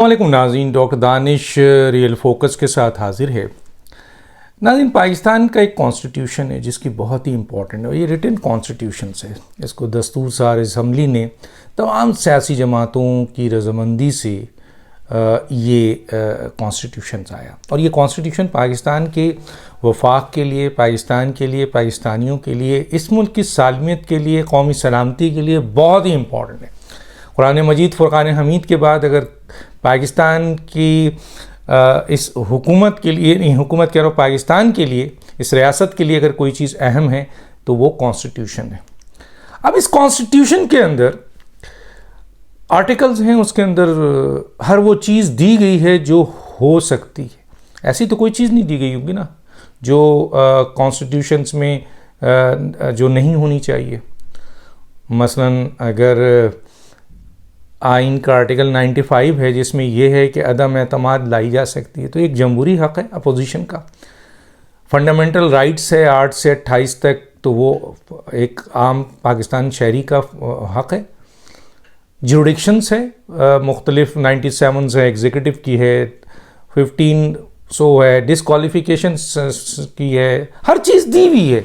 वालेकुम नाज़रीन, doctor Danish real focus के साथ हाजिर है। नाज़रीन, पाकिस्तान का एक कॉन्स्टिट्यूशन है जिसकी बहुत ही इंपॉर्टेंट है और ये रिटन कॉन्स्टिट्यूशन है। इसको दस्तूर सार असम्बली ने तमाम सियासी जमातों की रजामंदी से ये कॉन्स्टिट्यूशन आया और ये कॉन्स्टिट्यूशन पाकिस्तान के वफाक के लिए, पाकिस्तान के लिए, पाकिस्तानियों के लिए, इस मुल्क की सालमियत के लिए, कौमी सलामती के लिए बहुत ही इंपॉर्टेंट है। कुरान मजीद फ़ुरक़ान हमीद के बाद अगर पाकिस्तान की इस हुकूमत के लिए, नहीं हुकूमत कह रहा हूँ, पाकिस्तान के लिए, इस रियासत के लिए अगर कोई चीज़ अहम है तो वो कॉन्स्टिट्यूशन है। अब इस कॉन्स्टिट्यूशन के अंदर आर्टिकल्स हैं, उसके अंदर हर वो चीज़ दी गई है जो हो सकती है। ऐसी तो कोई चीज़ नहीं दी गई होगी ना जो कॉन्स्टिट्यूशंस में जो नहीं होनी चाहिए। मसलन अगर आइन का आर्टिकल 95 है जिसमें यह है कि अदम एतमाद लाई जा सकती है, तो एक जमहूरी हक़ है अपोजिशन का। फंडामेंटल राइट्स है 8 से 28 तक, तो वो एक आम पाकिस्तान शहरी का हक़ है। जुरिडिक्शंस है मुख्तलिफ 97 है, एग्जीक्यूटिव की है, 15 है, डिसक्वालिफिकेशन की है, हर चीज़ दी हुई है।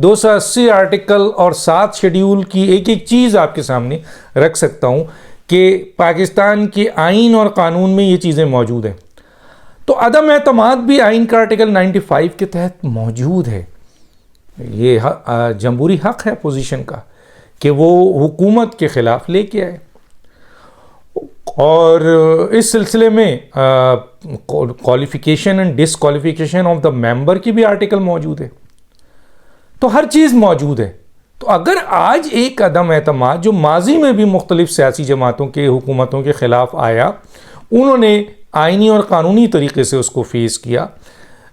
280 आर्टिकल और 7 शेड्यूल की एक एक चीज़ आपके सामने रख सकता हूँ कि पाकिस्तान के आइन और कानून में ये चीज़ें मौजूद हैं। तो अदम एतमाद भी आइन का आर्टिकल 95 के तहत मौजूद है। ये जमहूरी हक़ है अपोजिशन का कि वो हुकूमत के ख़िलाफ़ लेके आए। और इस सिलसिले में qualification and disqualification of the member की भी आर्टिकल मौजूद है। तो हर चीज़ मौजूद है। तो अगर आज एक अदम एतमाद जो माजी में भी मुख्तलिफ सियासी जमातों के, हुकूमतों के ख़िलाफ़ आया, उन्होंने आइनी और कानूनी तरीके से उसको फेस किया।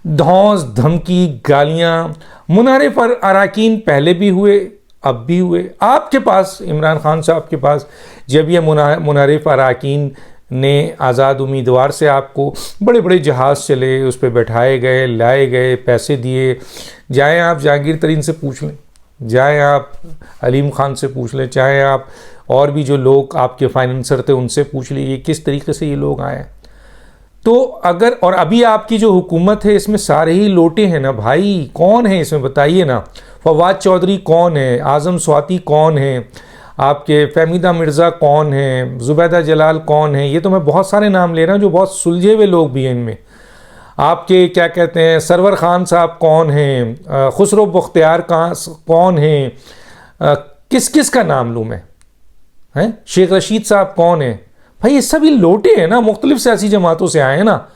धौंस, धमकी, गालियाँ, मुनारिफ और अराकीन पहले भी हुए, अब भी हुए। आपके पास इमरान खान साहब के पास जब ये मुनारिफ अराकीन ने आज़ाद उम्मीदवार से आपको बड़े बड़े जहाज़ चले, उस पर बैठाए गए, लाए गए, पैसे दिए। जाएँ आप जहांगीर तरीन से पूछ लें, जाएँ आप अलीम खान से पूछ लें, चाहे आप और भी जो लोग आपके फाइनेंसर थे उनसे पूछ लीजिए किस तरीके से ये लोग आए। तो अगर, और अभी आपकी जो हुकूमत है इसमें सारे ही लोटे हैं ना भाई। कौन है इसमें बताइए ना। फवाद चौधरी कौन है, आज़म स्वाति कौन है, आपके फहमीदा मिर्ज़ा कौन है, ज़ुबैदा जलाल कौन है। ये तो मैं बहुत सारे नाम ले रहा हूँ जो बहुत सुलझे हुए लोग भी हैं इनमें। आपके क्या कहते हैं, सरवर ख़ान साहब कौन हैं, खुसरो बख्तियार कौन हैं, किस किस का नाम लूँ मैं, हैं, शेख रशीद साहब कौन है। भाई ये सभी लोटे हैं ना, मुख्तलिफ सियासी जमातों से आए हैं ना।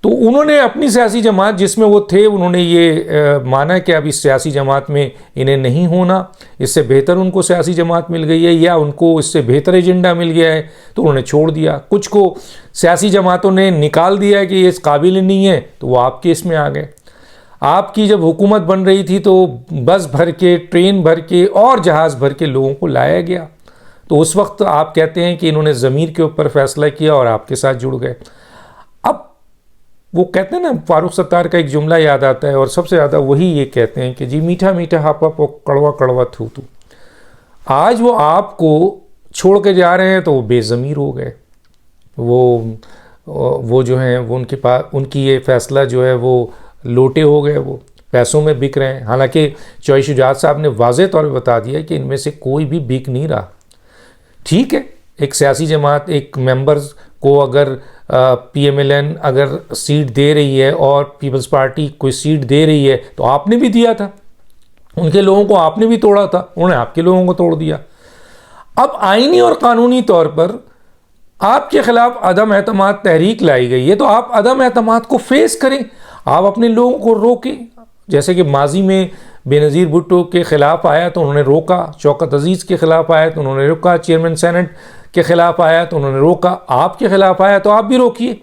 तो उन्होंने अपनी सियासी जमात जिसमें वो थे, उन्होंने ये माना कि अब इस सियासी जमात में इन्हें नहीं होना, इससे बेहतर उनको सियासी जमात मिल गई है या उनको इससे बेहतर एजेंडा मिल गया है, तो उन्होंने छोड़ दिया। कुछ को सियासी जमातों ने निकाल दिया कि ये इस काबिल नहीं है, तो वो आपके इसमें आ गए। आपकी जब हुकूमत बन रही थी तो बस भर के, ट्रेन भर के और जहाज़ भर के लोगों को लाया गया। तो उस वक्त आप कहते हैं कि इन्होंने ज़मीर के ऊपर फैसला किया और आपके साथ जुड़ गए। अब वो कहते हैं ना, फारूक सत्तार का एक जुमला याद आता है और सबसे ज़्यादा वही ये कहते हैं कि जी मीठा मीठा हापा पो, कड़वा कड़वा थू थू। आज वो आपको छोड़ के जा रहे हैं तो वो बेज़मीर हो गए। वो जो हैं वो उनके पास, उनकी ये फ़ैसला जो है वो लोटे हो गए, वो पैसों में बिक रहे हैं। हालांकि चौधरी शुजात साहब ने वाज़े तौर पर बता दिया कि इनमें से कोई भी बिक नहीं रहा। ठीक है, एक सियासी जमात, एक मेंबर्स को अगर PMLN अगर सीट दे रही है और पीपल्स पार्टी कोई सीट दे रही है तो आपने भी दिया था, उनके लोगों को आपने भी तोड़ा था, उन्होंने आपके लोगों को तोड़ दिया। अब आईनी और कानूनी तौर पर आपके खिलाफ अदम एतमाद तहरीक लाई गई है, तो आप अदम एतमाद को फेस करें, आप अपने लोगों को रोकें। जैसे कि माजी में बेनज़ीर भुट्टो के ख़िलाफ़ आया तो उन्होंने रोका, शौकत अजीज़ के ख़िलाफ़ आया तो उन्होंने रोका, चेयरमैन सेनेट के ख़िलाफ़ आया तो उन्होंने रोका, आपके ख़िलाफ़ आया तो आप भी रोकिए।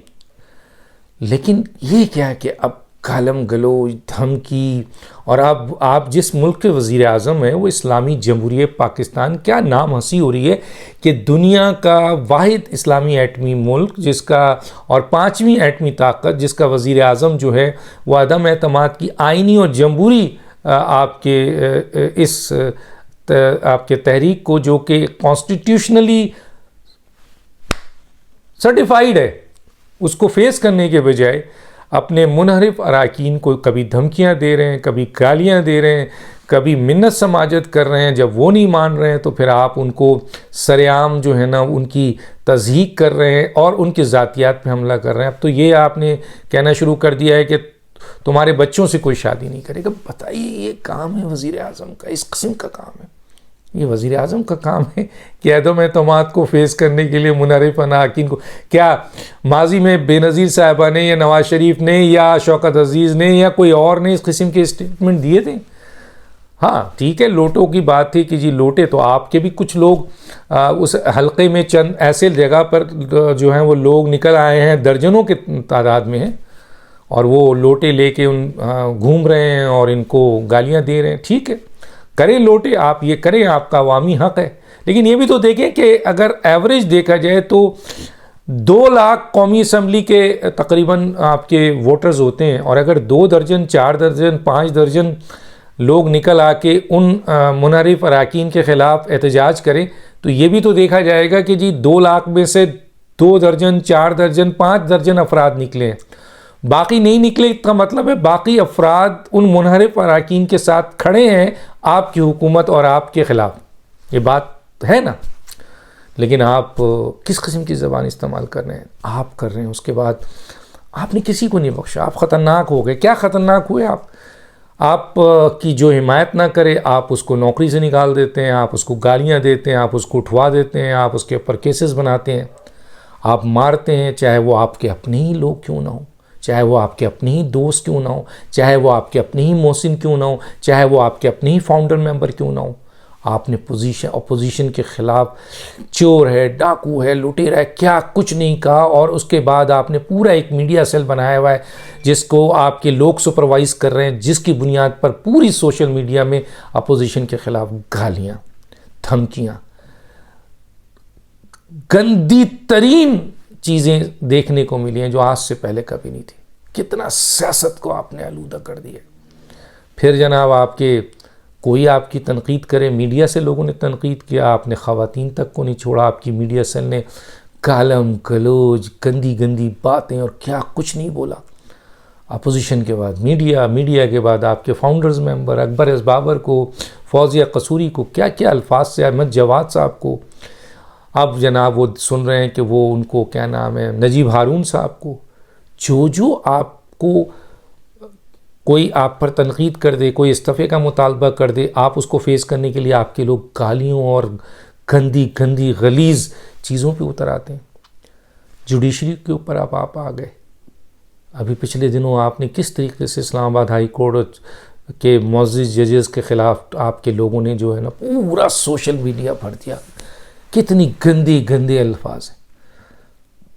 लेकिन ये क्या है कि अब गालम गलोच, धमकी, और अब आप जिस मुल्क के वज़ीर आज़म हैं वो इस्लामी जमहूरियत पाकिस्तान, क्या नाम हंसी हो रही है कि दुनिया का वाहिद इस्लामी एटमी मुल्क जिसका, और 5वीं एटमी ताकत जिसका वज़ीर आज़म जो है वो अदम एतमाद की आइनी और जमहूरी आपके इस आपके तहरीक को, जो कि कॉन्स्टिट्यूशनली सर्टिफाइड है, उसको फेस करने के बजाय अपने मुनहरिफ अरकान को कभी धमकियां दे रहे हैं, कभी गालियां दे रहे हैं, कभी मिन्नत समाजत कर रहे हैं। जब वो नहीं मान रहे हैं तो फिर आप उनको सरेआम जो है ना उनकी तज़हीक कर रहे हैं और उनकी ज़ातियात पे हमला कर रहे हैं। अब तो ये आपने कहना शुरू कर दिया है कि तुम्हारे बच्चों से कोई शादी नहीं करेगा। बताइए, ये काम है वज़ीर आज़म का, इस किस्म का काम है। ये वज़ीर आज़म का काम है कि अदम एतमाद को फेस करने के लिए मुनहरिफ अरकान को, क्या माजी में बेनज़ीर साहिबा ने या नवाज शरीफ ने या शौकत अजीज़ ने या कोई और ने इस किस्म के स्टेटमेंट दिए थे? हाँ ठीक है, लोटों की बात थी कि जी लोटे, तो आपके भी कुछ लोग उस हलके में चंद ऐसे जगह पर जो हैं वो लोग निकल आए हैं, दर्जनों के तादाद में हैं, और वो लोटे लेके घूम रहे हैं और इनको गालियां दे रहे हैं। ठीक है, करें लोटे, आप ये करें, आपका अवामी हक़ है। लेकिन ये भी तो देखें कि अगर एवरेज देखा जाए तो 2 लाख कौमी असम्बली के तकरीबन आपके वोटर्स होते हैं, और अगर 2 दर्जन 4 दर्जन 5 दर्जन लोग निकल आके उन मुनहरिफ अरकान के ख़िलाफ़ एहतजाज करें, तो ये भी तो देखा जाएगा कि जी 2 लाख में से 2 दर्जन 4 दर्जन 5 दर्जन अफराद निकले हैं, बाकी नहीं निकले। इसका मतलब है बाकी अफराद उन मुनहरिफ अरकान के साथ खड़े हैं आपकी हुकूमत और आपके ख़िलाफ़। ये बात है ना। लेकिन आप किस किस्म की ज़बान इस्तेमाल कर रहे हैं, आप कर रहे हैं। उसके बाद आपने किसी को नहीं बख्शा, आप ख़तरनाक हो गए। क्या ख़तरनाक हुए आप की जो हिमायत ना करे आप उसको नौकरी से निकाल देते हैं, आप उसको गालियां देते हैं, आप उसको उठवा देते हैं, आप उसके ऊपर केसेस बनाते हैं, आप मारते हैं, चाहे वो आपके अपने ही लोग क्यों ना हो, चाहे वो आपके अपने ही दोस्त क्यों ना हो, चाहे वो आपके अपने ही मोहसिन क्यों ना हो, चाहे वो आपके अपने ही फाउंडर मेंबर क्यों ना हो। आपने अपोजिशन के ख़िलाफ़ चोर है, डाकू है, लुटेरा है, क्या कुछ नहीं कहा, और उसके बाद आपने पूरा एक मीडिया सेल बनाया हुआ है जिसको आपके लोग सुपरवाइज़ कर रहे हैं, जिसकी बुनियाद पर पूरी सोशल मीडिया में अपोजिशन के ख़िलाफ़ गालियाँ, धमकियाँ, गंदी तरीन चीज़ें देखने को मिली हैं जो आज से पहले कभी नहीं थी। कितना सियासत को आपने आलूदा कर दिया। फिर जनाब आपके कोई आपकी तनकीद करे, मीडिया से लोगों ने तनकीद किया, आपने ख़वातीन तक को नहीं छोड़ा, आपकी मीडिया सेल ने गालम गलोज गंदी गंदी बातें और क्या कुछ नहीं बोला। अपोजिशन के बाद मीडिया, मीडिया के बाद आपके founders member Akbar S Babar को, फौजिया कसूरी को, क्या क्या अल्फाज से, अहमद जवाद साहब को, अब जनाब वो सुन रहे हैं कि वो उनको क्या नाम है नजीब हारून साहब को, जो आपको कोई आप पर तनकीद कर दे, कोई इस्तीफ़े का मुतालबा कर दे, आप उसको फेस करने के लिए आपके लोग गालियों और गंदी गंदी गलीज़ चीज़ों पे उतर आते हैं। जुडिशरी के ऊपर आप आ गए। अभी पिछले दिनों आपने किस तरीके से इस्लामाबाद हाई कोर्ट के मुअज़्ज़िज़ जजेस के ख़िलाफ़ आपके लोगों ने जो है ना पूरा सोशल मीडिया भर दिया। कितनी गंदे गंदे अल्फाज हैं।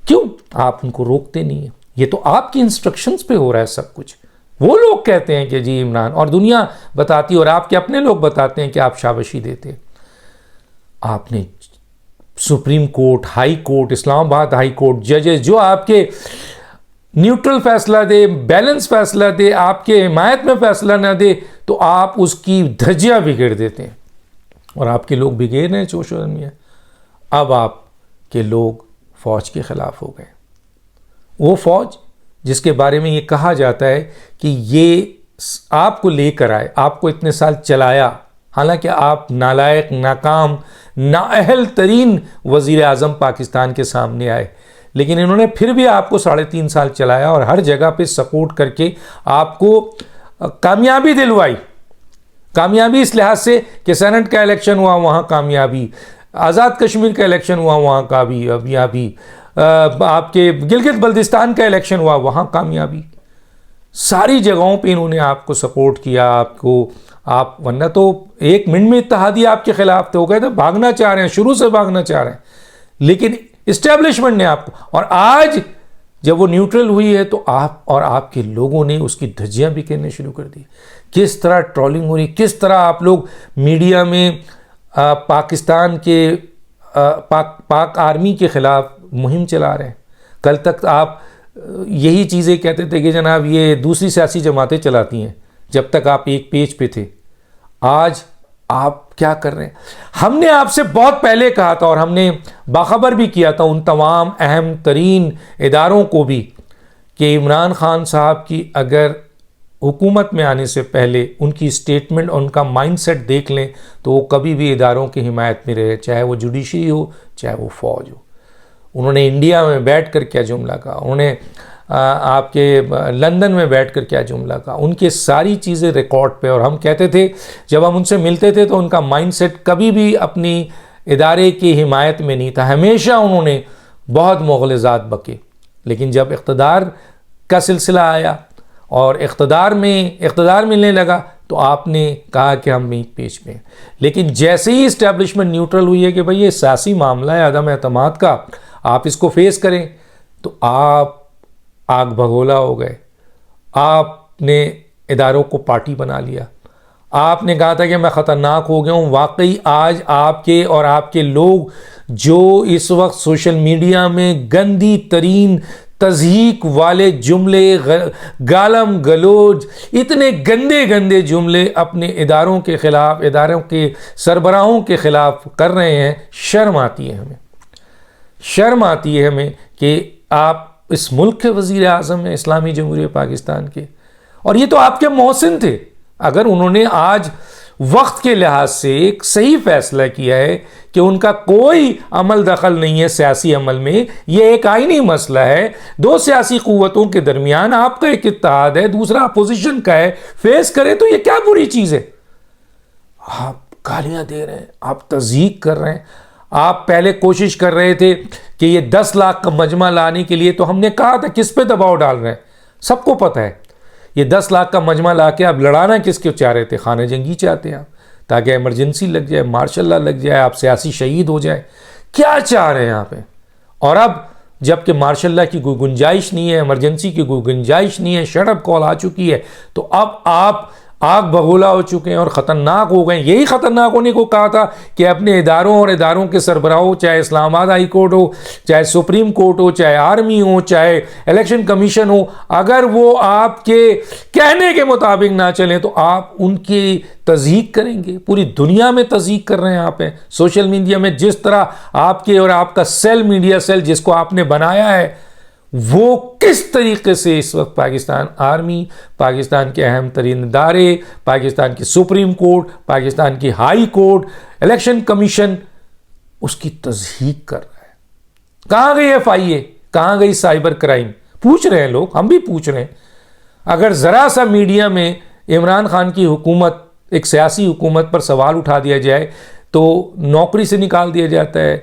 क्यों आप उनको रोकते नहीं हैं? ये तो आपकी इंस्ट्रक्शंस पे हो रहा है सब कुछ। वो लोग कहते हैं कि जी इमरान, और दुनिया बताती और आपके अपने लोग बताते हैं कि आप शाबाशी देते। आपने supreme court, high court, Islamabad high court जजेस जो आपके न्यूट्रल फैसला दे, बैलेंस फैसला दे, आपके हिमायत में फैसला ना दे, तो आप उसकी धज्जियां बिगड़ देते हैं, और आपके लोग बिगड़ रहे हैं सोशल मीडिया। अब आपके लोग फ़ौज के ख़िलाफ़ हो गए। वो फ़ौज जिसके बारे में ये कहा जाता है कि ये आपको लेकर आए, आपको इतने साल चलाया, हालांकि आप नालायक, नाकाम, नाअहल तरीन वज़ीर आज़म पाकिस्तान के सामने आए, लेकिन इन्होंने फिर भी आपको 3.5 साल चलाया और हर जगह पे सपोर्ट करके आपको कामयाबी दिलवाई। कामयाबी इस लिहाज से कि सेनेट का इलेक्शन हुआ, वहाँ कामयाबी, आज़ाद कश्मीर का इलेक्शन हुआ, वहाँ कामयाबी, आपके गिलगित बल्दिस्तान का इलेक्शन हुआ, वहाँ कामयाबी। सारी जगहों पे इन्होंने आपको सपोर्ट किया। आप वरना तो 1 मिनट में इत्तेहादी आपके ख़िलाफ़ थे, हो गए थे, भागना चाह रहे हैं, शुरू से भागना चाह रहे हैं, लेकिन इस्टेब्लिशमेंट ने आपको, और आज जब वो न्यूट्रल हुई है तो आप और आपके लोगों ने उसकी धज्जियाँ भी कहने शुरू कर दी। किस तरह ट्रोलिंग हो रही, किस तरह आप लोग मीडिया में पाकिस्तान के पाक आर्मी के ख़िलाफ़ मुहिम चला रहे हैं। कल तक आप यही चीज़ें कहते थे कि जनाब ये दूसरी सियासी जमातें चलाती हैं, जब तक आप एक पेज पे थे। आज आप क्या कर रहे हैं? हमने आपसे बहुत पहले कहा था और हमने बाखबर भी किया था उन तमाम अहम तरीन इदारों को भी कि इमरान खान साहब की अगर हुकूमत में आने से पहले उनकी स्टेटमेंट और उनका माइंडसेट देख लें तो वो कभी भी इदारों की हिमायत में रहे, चाहे वो जुडिशरी हो चाहे वो फ़ौज हो। उन्होंने इंडिया में बैठ कर क्या जुमला कहा, उन्होंने आपके लंदन में बैठकर क्या जुमला कहा, उनकी सारी चीज़ें रिकॉर्ड पे। और हम कहते थे जब हम उनसे मिलते थे तो उनका माइंडसेट कभी भी अपनी इदारे की हिमायत में नहीं था, हमेशा उन्होंने बहुत मुग़लज़ात बके। लेकिन जब इक़्तिदार का सिलसिला आया और इक़्तिदार मिलने लगा तो आपने कहा कि हम मीत पेच में। लेकिन जैसे ही इस्टेब्लिशमेंट न्यूट्रल हुई है कि भाई ये सियासी मामला है अदम एतमाद का, आप इसको फेस करें, तो आप आग भगोला हो गए। आपने इदारों को पार्टी बना लिया। आपने कहा था कि मैं ख़तरनाक हो गया हूँ। वाकई आज आपके और आपके लोग जो इस वक्त सोशल मीडिया में गंदी तरीन तज़हीक वाले जुमले, गालम गलोज, इतने गंदे गंदे जुमले अपने इदारों के ख़िलाफ़, इदारों के सरबराहों के ख़िलाफ़ कर रहे हैं, शर्म आती है हमें। शर्म आती है हमें कि आप इस मुल्क के वज़ीर आज़म हैं इस्लामी जमहूरियत पाकिस्तान के, और ये तो आपके मोहसिन थे। अगर उन्होंने आज वक्त के लिहाज से एक सही फैसला किया है कि उनका कोई अमल दखल नहीं है सियासी अमल में, ये एक आईनी मसला है, दो सियासी क़ुव्वतों के दरमियान आपका एक इत्तेहाद है, दूसरा अपोजिशन का है, फेस करें, तो ये क्या बुरी चीज़ है? आप गालियाँ दे रहे हैं, आप तज़हीक कर रहे हैं। आप पहले कोशिश कर रहे थे कि ये 10 लाख का मजमा लाने के लिए, तो हमने कहा था किस पे दबाव डाल रहे हैं, सबको पता है। ये 10 लाख का मजमा ला के आप लड़ाना किसके चाह रहे थे? खाने जंगी चाहते हैं आप, ताकि इमरजेंसी लग जाए, मार्शल लॉ लग जाए, आप सियासी शहीद हो जाए। क्या चाह रहे हैं यहाँ पे? और अब जबकि मार्शल लॉ की कोई गुंजाइश नहीं है, इमरजेंसी की कोई गुंजाइश नहीं है, शटअप कॉल आ चुकी है, तो अब आप आग भगोला हो चुके हैं और ख़तरनाक हो गए। यही ख़तरनाक होने को कहा था कि अपने इदारों और इदारों के सरबराहों, चाहे इस्लामाबाद हाई कोर्ट हो, चाहे सुप्रीम कोर्ट हो, चाहे आर्मी हो, चाहे इलेक्शन कमीशन हो, अगर वो आपके कहने के मुताबिक ना चले तो आप उनकी तज़हीक करेंगे। पूरी दुनिया में तज़हीक कर रहे हैं आप हैं सोशल मीडिया में। जिस तरह आपके और आपका सेल, मीडिया सेल जिसको आपने बनाया है, वो किस तरीके से इस वक्त पाकिस्तान आर्मी, पाकिस्तान के अहम तरीन इदारे, पाकिस्तान की सुप्रीम कोर्ट, पाकिस्तान की हाई कोर्ट, इलेक्शन कमीशन उसकी तज़हीक कर रहा है। कहाँ गई FIA, कहाँ गई साइबर क्राइम? पूछ रहे हैं लोग, हम भी पूछ रहे हैं। अगर ज़रा सा मीडिया में इमरान खान की हुकूमत, एक सियासी हुकूमत पर सवाल उठा दिया जाए तो नौकरी से निकाल दिया जाता है,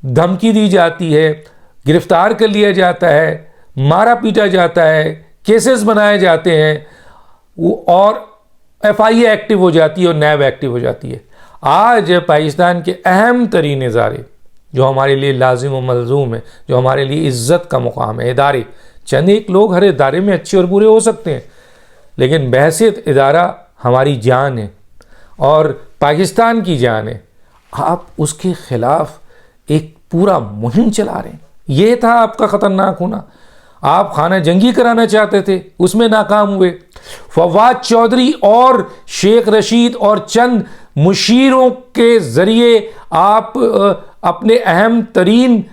धमकी दी जाती है, गिरफ्तार कर लिया जाता है, मारा पीटा जाता है, केसेस बनाए जाते हैं और FIA एक्टिव हो जाती है और नैब एक्टिव हो जाती है। आज पाकिस्तान के अहम तरीन इदारे जो हमारे लिए लाजिम व मलजूम है, जो हमारे लिए इज़्ज़त का मुकाम है, इदारे, चंद एक लोग हर इदारे में अच्छे और बुरे हो सकते हैं, लेकिन बहैसियत इदारा हमारी जान है और पाकिस्तान की जान है। आप उसके ख़िलाफ़ एक पूरा मुहिम चला रहे हैं। ये था आपका ख़तरनाक होना। आप खाना जंगी कराना चाहते थे, उसमें नाकाम हुए। फवाद चौधरी और शेख रशीद और चंद मुशीरों के ज़रिए आप अपने अहम तरीन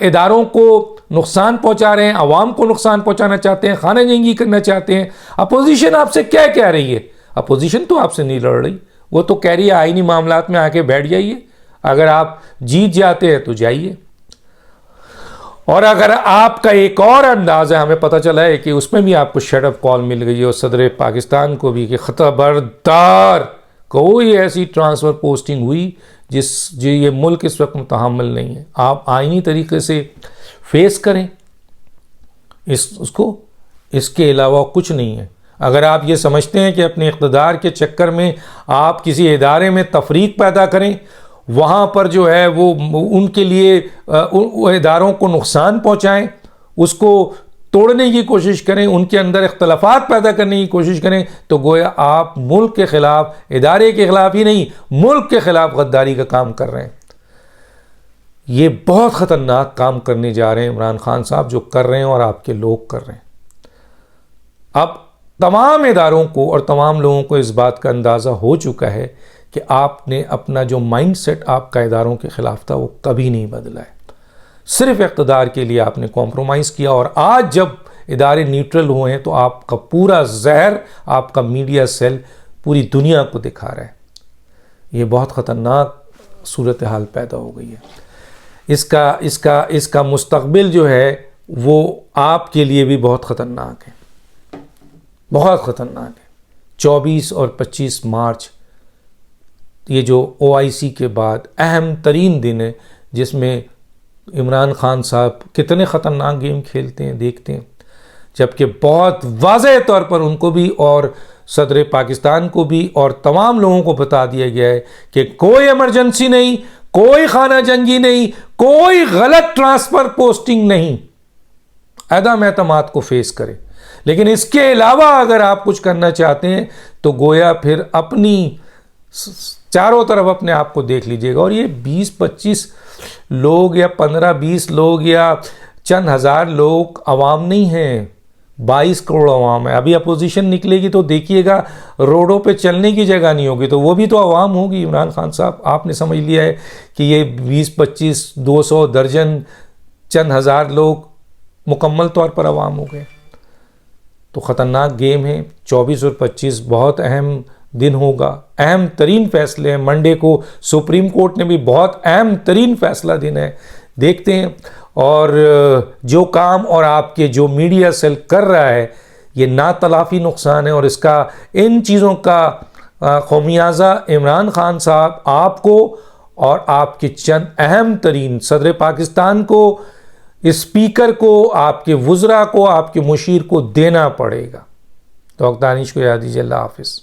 इदारों को नुकसान पहुंचा रहे हैं, आवाम को नुकसान पहुंचाना चाहते हैं, खाना जंगी करना चाहते हैं। अपोजिशन आपसे क्या कह रही है? अपोजिशन तो आपसे नहीं लड़ रही, वो तो कह रही है आईनी मामलात में आके बैठ जाइए, अगर आप जीत जाते हैं तो जाइए। और अगर आपका एक और अंदाज़ है, हमें पता चला है कि उसमें भी आपको शटअप कॉल मिल गई है और सदर पाकिस्तान को भी कि खबरदार कोई ऐसी ट्रांसफ़र पोस्टिंग हुई जो ये मुल्क इस वक्त मुतहम्मिल नहीं है, आप आईनी तरीके से फेस करें उसको, इसके अलावा कुछ नहीं है। अगर आप ये समझते हैं कि अपने इक़्तिदार के चक्कर में आप किसी इदारे में तफरीक पैदा करें, वहाँ पर जो है वो उनके लिए इदारों को नुकसान पहुँचाएँ, उसको तोड़ने की कोशिश करें, उनके अंदर इख्तलाफात पैदा करने की कोशिश करें, तो गोया आप मुल्क के ख़िलाफ़, इदारे के ख़िलाफ़ ही नहीं, मुल्क के ख़िलाफ़ गद्दारी का काम कर रहे हैं। ये बहुत ख़तरनाक काम करने जा रहे हैं इमरान खान साहब, जो कर रहे हैं और आपके लोग कर रहे हैं। अब तमाम इदारों को और तमाम लोगों को इस बात का अंदाज़ा हो चुका है कि आपने अपना जो माइंडसेट आपका इदारों के ख़िलाफ़ था वो कभी नहीं बदला है। सिर्फ इक़्तिदार के लिए आपने कॉम्प्रोमाइज़ किया, और आज जब इदारे न्यूट्रल हुए हैं तो आपका पूरा जहर, आपका मीडिया सेल पूरी दुनिया को दिखा रहा है। ये बहुत ख़तरनाक सूरत हाल पैदा हो गई है। इसका मुस्तक़बिल जो है वो आपके लिए भी बहुत ख़तरनाक है, बहुत ख़तरनाक है। 24 और 25 मार्च ये जो OIC के बाद अहम तरीन दिन है, जिसमें इमरान खान साहब कितने ख़तरनाक गेम खेलते हैं देखते हैं, जबकि बहुत वाज़ेह तौर पर उनको भी और सदर पाकिस्तान को भी और तमाम लोगों को बता दिया गया है कि कोई इमरजेंसी नहीं, कोई खाना जंगी नहीं, कोई गलत ट्रांसफ़र पोस्टिंग नहीं, अदम एतमाद को फेस करें। लेकिन इसके अलावा अगर आप कुछ करना चाहते हैं तो गोया फिर अपनी चारों तरफ अपने आप को देख लीजिएगा। और ये 20-25 लोग या 15-20 लोग या चंद हज़ार लोग अवाम नहीं हैं, 22 करोड़ अवाम है। अभी अपोजिशन निकलेगी तो देखिएगा रोडों पे चलने की जगह नहीं होगी, तो वो भी तो अवाम होगी। इमरान खान साहब, आपने समझ लिया है कि ये 20-25 200 दर्जन चंद हज़ार लोग मुकम्मल तौर पर अवाम हो गए। तो ख़तरनाक गेम है। 24 और 25 बहुत अहम दिन होगा, अहम तरीन फ़ैसले हैं। मंडे को सुप्रीम कोर्ट ने भी बहुत अहम तरीन फ़ैसला दिन है, देखते हैं। और जो काम और आपके जो मीडिया सेल कर रहा है ये नातलाफ़ी नुकसान है, और इसका इन चीज़ों का खमियाजा इमरान खान साहब आपको और आपके चंद अहम तरीन सदर पाकिस्तान को, स्पीकर को, आपके वज़रा को, आपके मुशीर को देना पड़ेगा। तो दानिश को याद दीजिए। अल्लाह हाफ़िज़।